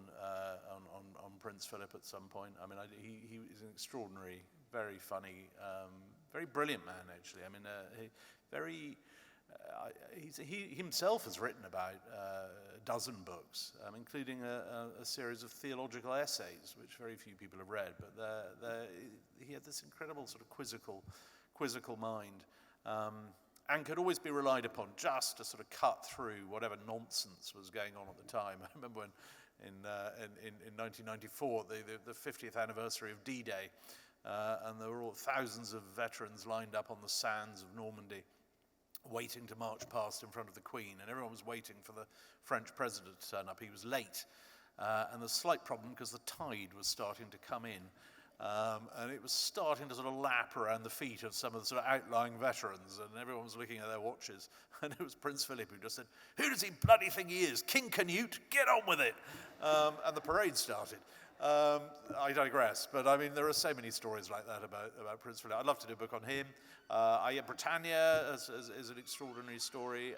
Prince Philip at some point. I mean, he is an extraordinary, very funny, very brilliant man, actually. I mean, he himself has written about a dozen books, including a series of theological essays, which very few people have read. But he had this incredible sort of quizzical mind, and could always be relied upon just to sort of cut through whatever nonsense was going on at the time. I remember when in 1994, the 50th anniversary of D-Day, and there were all thousands of veterans lined up on the sands of Normandy, waiting to march past in front of the Queen, and everyone was waiting for the French president to turn up. He was late, and there's a slight problem because the tide was starting to come in, And it was starting to sort of lap around the feet of some of the sort of outlying veterans, and everyone was looking at their watches. And it was Prince Philip who just said, "Who does he bloody think he is? King Canute? Get on with it!" And the parade started. I digress, but I mean, there are so many stories like that about Prince Philip. I'd love to do a book on him. Britannia is an extraordinary story.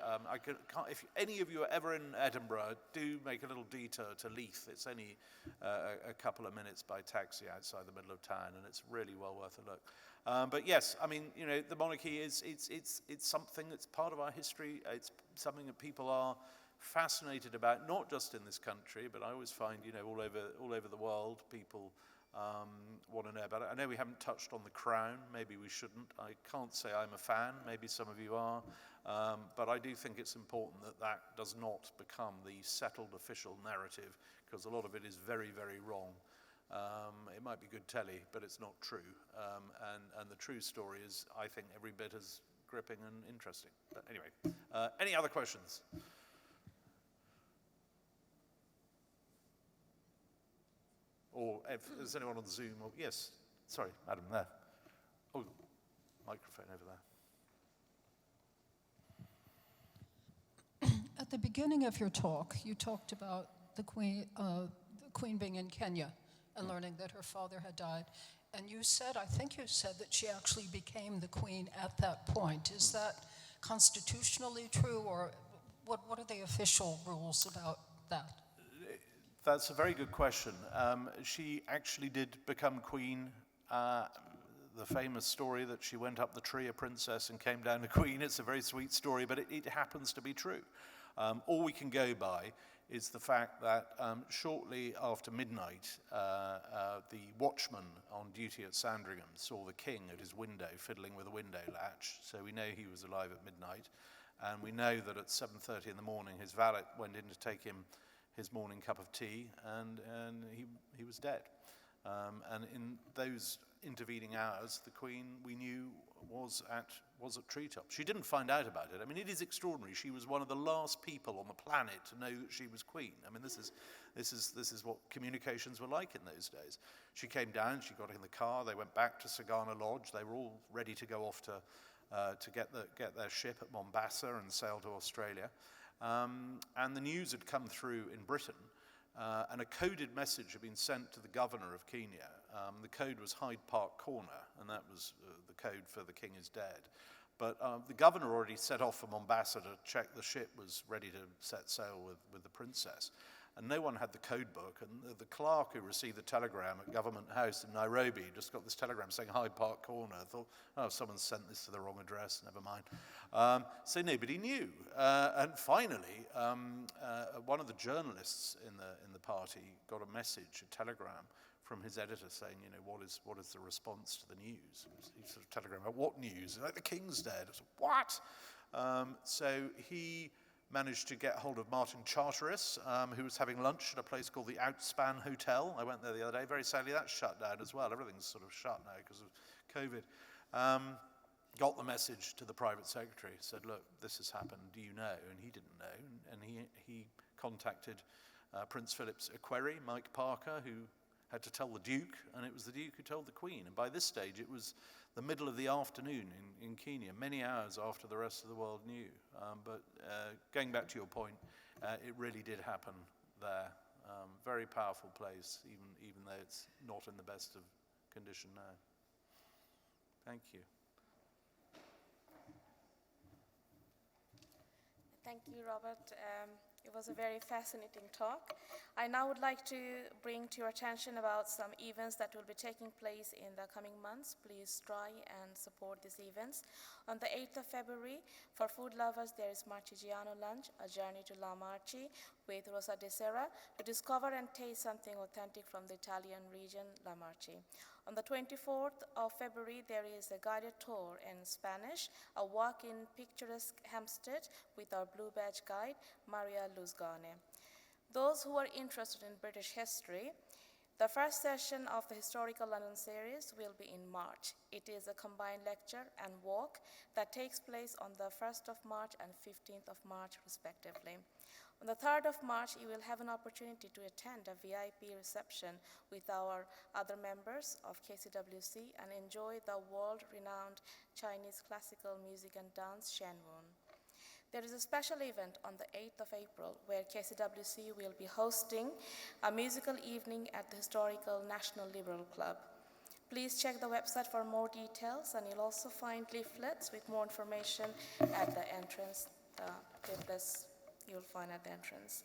If any of you are ever in Edinburgh, do make a little detour to Leith. It's only a couple of minutes by taxi outside the middle of town, and it's really well worth a look. But yes, I mean, you know, the monarchy it's something that's part of our history. It's something that people are fascinated about, not just in this country, but I always find, you know, all over the world, people want to know about it. I know we haven't touched on the crown. Maybe we shouldn't. I can't say I'm a fan. Maybe some of you are. But I do think it's important that that does not become the settled official narrative, because a lot of it is very, very wrong. It might be good telly, but it's not true. And the true story is, I think, every bit as gripping and interesting. But anyway, any other questions? Or if there's anyone on Zoom, or yes, sorry, madam, there. Oh, microphone over there. At the beginning of your talk, you talked about the Queen being in Kenya and learning that her father had died. And you said, I think you said, that she actually became the Queen at that point. Is that constitutionally true, or what are the official rules about that? That's a very good question. She actually did become queen. The famous story that she went up the tree a princess and came down a queen, it's a very sweet story, but it happens to be true. All we can go by is the fact that shortly after midnight, the watchman on duty at Sandringham saw the king at his window fiddling with a window latch, so we know he was alive at midnight. And we know that at 7:30 in the morning, his valet went in to take him his morning cup of tea, and he was dead. And in those intervening hours, the Queen, we knew, was at treetop. She didn't find out about it. I mean, it is extraordinary. She was one of the last people on the planet to know that she was Queen. I mean, this is what communications were like in those days. She came down, she got in the car, they went back to Sagana Lodge. They were all ready to go off to get their ship at Mombasa and sail to Australia. And the news had come through in Britain, and a coded message had been sent to the governor of Kenya. The code was Hyde Park Corner, and that was the code for the king is dead. But the governor already set off for Mombasa to check the ship was ready to set sail with the princess. And no one had the code book, and the clerk who received the telegram at Government House in Nairobi just got this telegram saying Hyde Park Corner. I thought, oh, someone sent this to the wrong address, never mind. So nobody knew. And finally, one of the journalists in the party got a message, a telegram from his editor saying, you know, what is the response to the news? He sort of telegram about what news? Like, the king's dead. I said, what? So he managed to get hold of Martin Charteris, who was having lunch at a place called the Outspan Hotel. I went there the other day. Very sadly, that's shut down as well. Everything's sort of shut now because of COVID. Got the message to the private secretary, said, look, this has happened. Do you know? And he didn't know. And he contacted Prince Philip's equerry, Mike Parker, who had to tell the Duke, and it was the Duke who told the Queen. And by this stage, it was the middle of the afternoon in Kenya, many hours after the rest of the world knew. But going back to your point, it really did happen there. Very powerful place, even though it's not in the best of condition now. Thank you. Thank you, Robert. It was a very fascinating talk. I now would like to bring to your attention about some events that will be taking place in the coming months. Please try and support these events. On the 8th of February, for food lovers, there is Marchigiano Lunch, a journey to La Marchi with Rosa de Serra to discover and taste something authentic from the Italian region, La Marchi. On the 24th of February, there is a guided tour in Spanish, a walk in picturesque Hampstead with our Blue Badge guide, Maria Luzgane. Those who are interested in British history, the first session of the Historical London series will be in March. It is a combined lecture and walk that takes place on the 1st of March and 15th of March, respectively. On the 3rd of March, you will have an opportunity to attend a VIP reception with our other members of KCWC and enjoy the world-renowned Chinese classical music and dance Shanwun. There is a special event on the 8th of April where KCWC will be hosting a musical evening at the historical National Liberal Club. Please check the website for more details, and you'll also find leaflets with more information at the entrance, pamphlets you'll find at the entrance.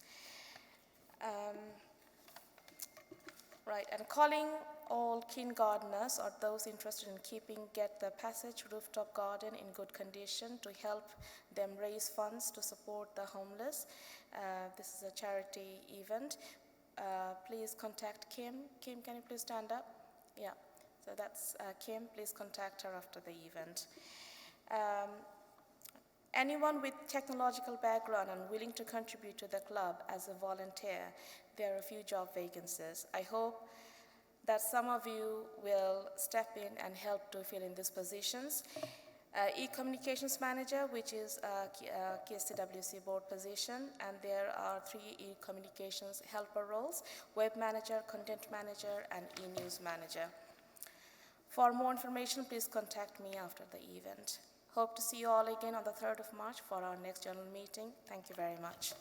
Right, and calling all kindergarteners or those interested in keeping Get the Passage rooftop garden in good condition to help them raise funds to support the homeless. This is a charity event. Please contact Kim. Kim, can you please stand up? Yeah, so that's Kim. Please contact her after the event. Anyone with technological background and willing to contribute to the club as a volunteer, there are a few job vacancies. I hope that some of you will step in and help to fill in these positions. E-communications manager, which is a KCWC board position, and there are 3 e-communications helper roles: web manager, content manager, and e-news manager. For more information, please contact me after the event. Hope to see you all again on the 3rd of March for our next general meeting. Thank you very much.